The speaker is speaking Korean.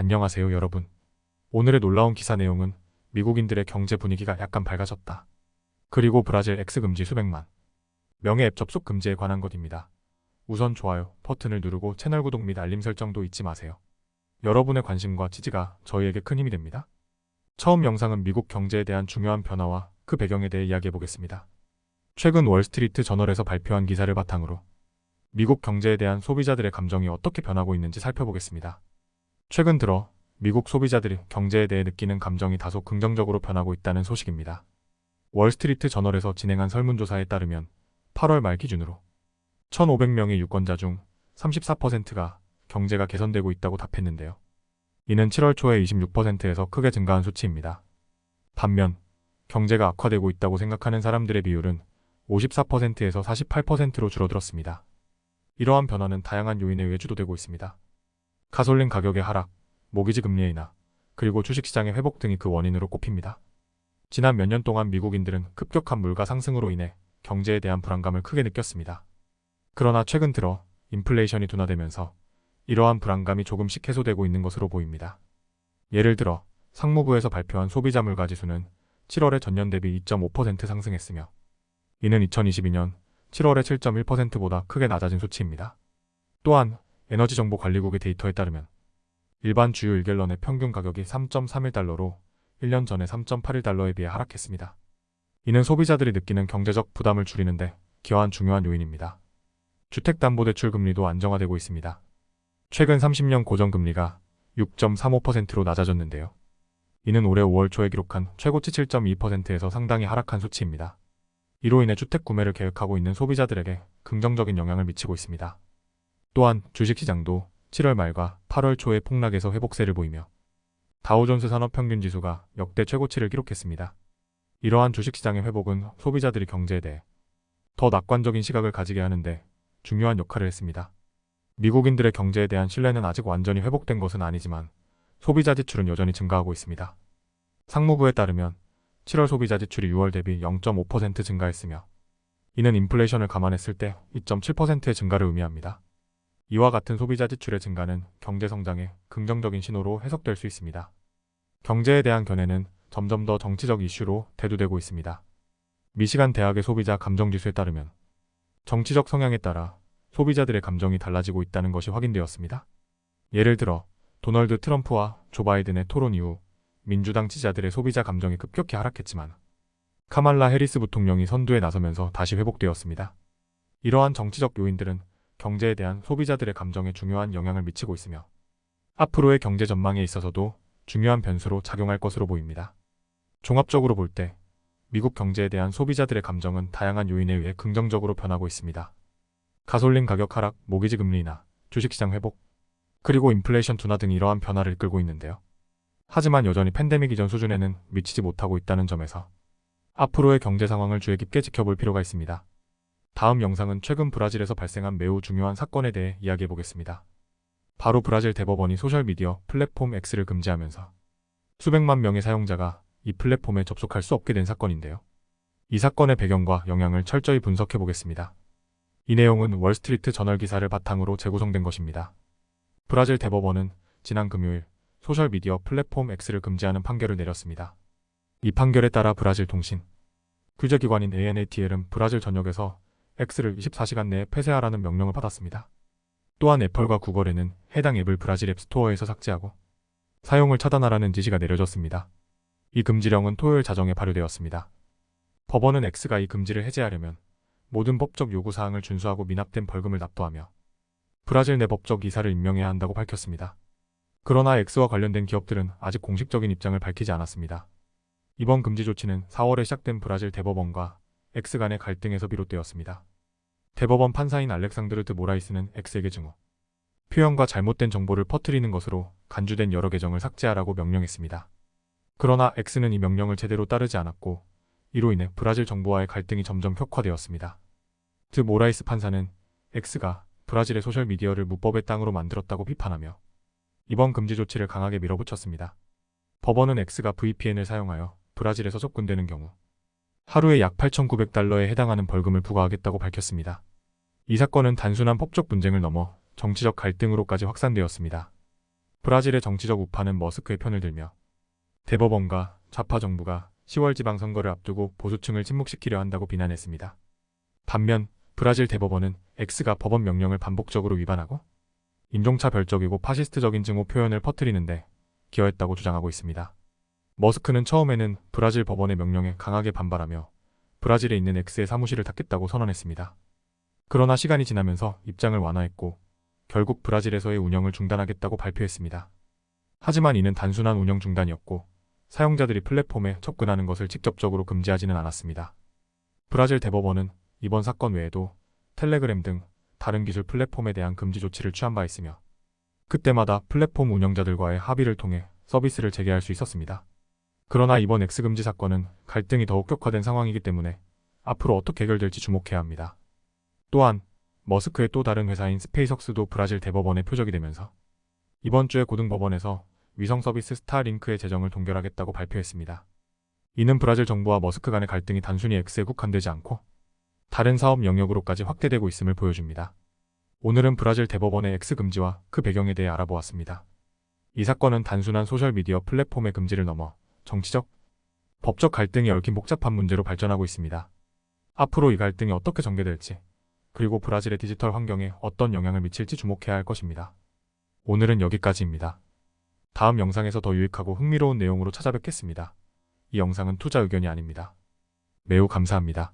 안녕하세요, 여러분. 오늘의 놀라운 기사 내용은 미국인들의 경제 분위기가 약간 밝아졌다. 그리고 브라질 X 금지 수백만 명의 앱 접속 금지에 관한 것입니다. 우선 좋아요 버튼을 누르고 채널 구독 및 알림 설정도 잊지 마세요. 여러분의 관심과 지지가 저희에게 큰 힘이 됩니다. 처음 영상은 미국 경제에 대한 중요한 변화와 그 배경에 대해 이야기해 보겠습니다. 최근 월스트리트 저널에서 발표한 기사를 바탕으로 미국 경제에 대한 소비자들의 감정이 어떻게 변하고 있는지 살펴보겠습니다. 최근 들어 미국 소비자들이 경제에 대해 느끼는 감정이 다소 긍정적으로 변하고 있다는 소식입니다. 월스트리트 저널에서 진행한 설문조사에 따르면 8월 말 기준으로 1,500명의 유권자 중 34%가 경제가 개선되고 있다고 답했는데요. 이는 7월 초에 26%에서 크게 증가한 수치입니다. 반면 경제가 악화되고 있다고 생각하는 사람들의 비율은 54%에서 48%로 줄어들었습니다. 이러한 변화는 다양한 요인에 의해 주도되고 있습니다. 가솔린 가격의 하락, 모기지 금리의 인하, 그리고 주식시장의 회복 등이 그 원인으로 꼽힙니다. 지난 몇 년 동안 미국인들은 급격한 물가 상승으로 인해 경제에 대한 불안감을 크게 느꼈습니다. 그러나 최근 들어 인플레이션이 둔화되면서 이러한 불안감이 조금씩 해소되고 있는 것으로 보입니다. 예를 들어 상무부에서 발표한 소비자 물가 지수는 7월에 전년 대비 2.5% 상승했으며 이는 2022년 7월의 7.1%보다 크게 낮아진 수치입니다. 또한 에너지정보관리국의 데이터에 따르면 일반 주유 1갤런의 평균 가격이 3.31달러로 1년 전의 3.81달러에 비해 하락했습니다. 이는 소비자들이 느끼는 경제적 부담을 줄이는데 기여한 중요한 요인입니다. 주택담보대출 금리도 안정화되고 있습니다. 최근 30년 고정금리가 6.35%로 낮아졌는데요. 이는 올해 5월 초에 기록한 최고치 7.2%에서 상당히 하락한 수치입니다. 이로 인해 주택 구매를 계획하고 있는 소비자들에게 긍정적인 영향을 미치고 있습니다. 또한 주식시장도 7월 말과 8월 초에 폭락에서 회복세를 보이며 다우존스 산업평균지수가 역대 최고치를 기록했습니다. 이러한 주식시장의 회복은 소비자들이 경제에 대해 더 낙관적인 시각을 가지게 하는데 중요한 역할을 했습니다. 미국인들의 경제에 대한 신뢰는 아직 완전히 회복된 것은 아니지만 소비자 지출은 여전히 증가하고 있습니다. 상무부에 따르면 7월 소비자 지출이 6월 대비 0.5% 증가했으며 이는 인플레이션을 감안했을 때 2.7%의 증가를 의미합니다. 이와 같은 소비자 지출의 증가는 경제 성장의 긍정적인 신호로 해석될 수 있습니다. 경제에 대한 견해는 점점 더 정치적 이슈로 대두되고 있습니다. 미시간 대학의 소비자 감정지수에 따르면 정치적 성향에 따라 소비자들의 감정이 달라지고 있다는 것이 확인되었습니다. 예를 들어 도널드 트럼프와 조 바이든의 토론 이후 민주당 지지자들의 소비자 감정이 급격히 하락했지만 카말라 해리스 부통령이 선두에 나서면서 다시 회복되었습니다. 이러한 정치적 요인들은 경제에 대한 소비자들의 감정에 중요한 영향을 미치고 있으며 앞으로의 경제 전망에 있어서도 중요한 변수로 작용할 것으로 보입니다. 종합적으로 볼 때 미국 경제에 대한 소비자들의 감정은 다양한 요인에 의해 긍정적으로 변하고 있습니다. 가솔린 가격 하락, 모기지 금리 인하, 주식시장 회복, 그리고 인플레이션 둔화 등 이러한 변화를 이끌고 있는데요. 하지만 여전히 팬데믹 이전 수준에는 미치지 못하고 있다는 점에서 앞으로의 경제 상황을 주의 깊게 지켜볼 필요가 있습니다. 다음 영상은 최근 브라질에서 발생한 매우 중요한 사건에 대해 이야기해 보겠습니다. 바로 브라질 대법원이 소셜미디어 플랫폼 X를 금지하면서 수백만 명의 사용자가 이 플랫폼에 접속할 수 없게 된 사건인데요. 이 사건의 배경과 영향을 철저히 분석해 보겠습니다. 이 내용은 월스트리트 저널 기사를 바탕으로 재구성된 것입니다. 브라질 대법원은 지난 금요일 소셜미디어 플랫폼 X를 금지하는 판결을 내렸습니다. 이 판결에 따라 브라질 통신 규제기관인 ANATL은 브라질 전역에서 X를 24시간 내에 폐쇄하라는 명령을 받았습니다. 또한 애플과 구글에는 해당 앱을 브라질 앱 스토어에서 삭제하고 사용을 차단하라는 지시가 내려졌습니다. 이 금지령은 토요일 자정에 발효되었습니다. 법원은 X가 이 금지를 해제하려면 모든 법적 요구사항을 준수하고 미납된 벌금을 납부하며 브라질 내 법적 이사를 임명해야 한다고 밝혔습니다. 그러나 X와 관련된 기업들은 아직 공식적인 입장을 밝히지 않았습니다. 이번 금지 조치는 4월에 시작된 브라질 대법원과 X 간의 갈등에서 비롯되었습니다. 대법원 판사인 알렉상드르 모라이스는 X에게 증오, 표현과 잘못된 정보를 퍼뜨리는 것으로 간주된 여러 계정을 삭제하라고 명령했습니다. 그러나 X는 이 명령을 제대로 따르지 않았고 이로 인해 브라질 정부와의 갈등이 점점 격화되었습니다. 모라이스 판사는 X가 브라질의 소셜미디어를 무법의 땅으로 만들었다고 비판하며 이번 금지 조치를 강하게 밀어붙였습니다. 법원은 X가 VPN을 사용하여 브라질에서 접근되는 경우 하루에 약 8,900달러에 해당하는 벌금을 부과하겠다고 밝혔습니다. 이 사건은 단순한 법적 분쟁을 넘어 정치적 갈등으로까지 확산되었습니다. 브라질의 정치적 우파는 머스크의 편을 들며 대법원과 좌파 정부가 10월 지방선거를 앞두고 보수층을 침묵시키려 한다고 비난했습니다. 반면 브라질 대법원은 X가 법원 명령을 반복적으로 위반하고 인종차별적이고 파시스트적인 증오 표현을 퍼뜨리는데 기여했다고 주장하고 있습니다. 머스크는 처음에는 브라질 법원의 명령에 강하게 반발하며 브라질에 있는 X의 사무실을 닫겠다고 선언했습니다. 그러나 시간이 지나면서 입장을 완화했고 결국 브라질에서의 운영을 중단하겠다고 발표했습니다. 하지만 이는 단순한 운영 중단이었고 사용자들이 플랫폼에 접근하는 것을 직접적으로 금지하지는 않았습니다. 브라질 대법원은 이번 사건 외에도 텔레그램 등 다른 기술 플랫폼에 대한 금지 조치를 취한 바 있으며 그때마다 플랫폼 운영자들과의 합의를 통해 서비스를 재개할 수 있었습니다. 그러나 이번 X금지 사건은 갈등이 더욱 격화된 상황이기 때문에 앞으로 어떻게 해결될지 주목해야 합니다. 또한 머스크의 또 다른 회사인 스페이석스도 브라질 대법원의 표적이 되면서 이번 주에 고등법원에서 위성 서비스 스타링크의 재정을 동결하겠다고 발표했습니다. 이는 브라질 정부와 머스크 간의 갈등이 단순히 X에 국한되지 않고 다른 사업 영역으로까지 확대되고 있음을 보여줍니다. 오늘은 브라질 대법원의 X 금지와 그 배경에 대해 알아보았습니다. 이 사건은 단순한 소셜미디어 플랫폼의 금지를 넘어 정치적, 법적 갈등이 얽힌 복잡한 문제로 발전하고 있습니다. 앞으로 이 갈등이 어떻게 전개될지, 그리고 브라질의 디지털 환경에 어떤 영향을 미칠지 주목해야 할 것입니다. 오늘은 여기까지입니다. 다음 영상에서 더 유익하고 흥미로운 내용으로 찾아뵙겠습니다. 이 영상은 투자 의견이 아닙니다. 매우 감사합니다.